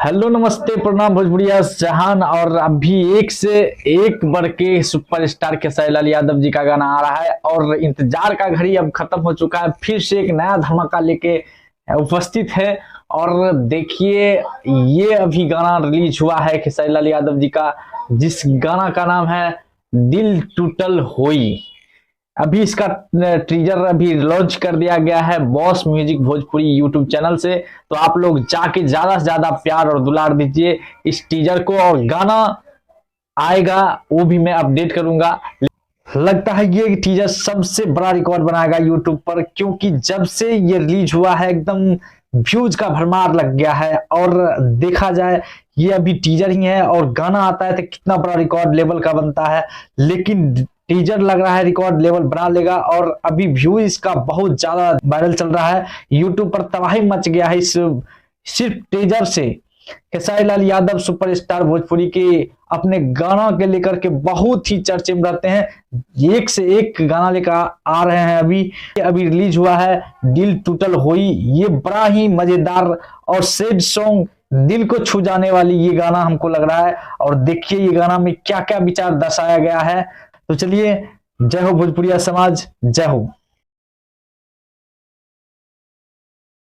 Hello नमस्ते प्रणाम भोजपुरिया जहान। और अभी एक से एक बढ़ के सुपरस्टार खेसारी लाल यादव जी का गाना आ रहा है और इंतजार का घड़ी अब खत्म हो चुका है। फिर से एक नया धमाका लेके उपस्थित है। और देखिए ये अभी गाना रिलीज हुआ है खेसारी लाल यादव जी का, जिस गाना का नाम है दिल टूटल होई। अभी इसका टीजर अभी लॉन्च कर दिया गया है boss music Bhojpuri YouTube channel से। तो आप लोग जाके ज्यादा से ज्यादा प्यार और दुलार दीजिए इस टीजर को, और गाना आएगा वो भी मैं अपडेट करूंगा। लगता है ये टीजर सबसे बड़ा रिकॉर्ड बनाएगा यूट्यूब पर, क्योंकि जब से ये रिलीज हुआ है एकदम व्यूज का भरमार लग गया है। और देखा जाए ये अभी टीजर ही है और गाना आता है तो कितना बड़ा रिकॉर्ड लेवल का बनता है, लेकिन टीजर लग रहा है रिकॉर्ड लेवल बना लेगा। और अभी व्यू इसका बहुत ज्यादा वायरल चल रहा है, यूट्यूब पर तबाही मच गया है इस सिर्फ टीजर से। खेसारी लाल यादव सुपरस्टार भोजपुरी के अपने गाना के लेकर के बहुत ही चर्चे में रहते हैं। एक से एक गाना लेकर आ रहे हैं। अभी रिलीज हुआ है दिल टूटल होई। ये बड़ा ही मजेदार और सैड सॉन्ग, दिल को छू जाने वाली ये गाना हमको लग रहा है। और देखिए ये गाना में क्या क्या विचार दर्शाया गया है। तो चलिए, जय हो भोजपुरिया समाज, जय हो।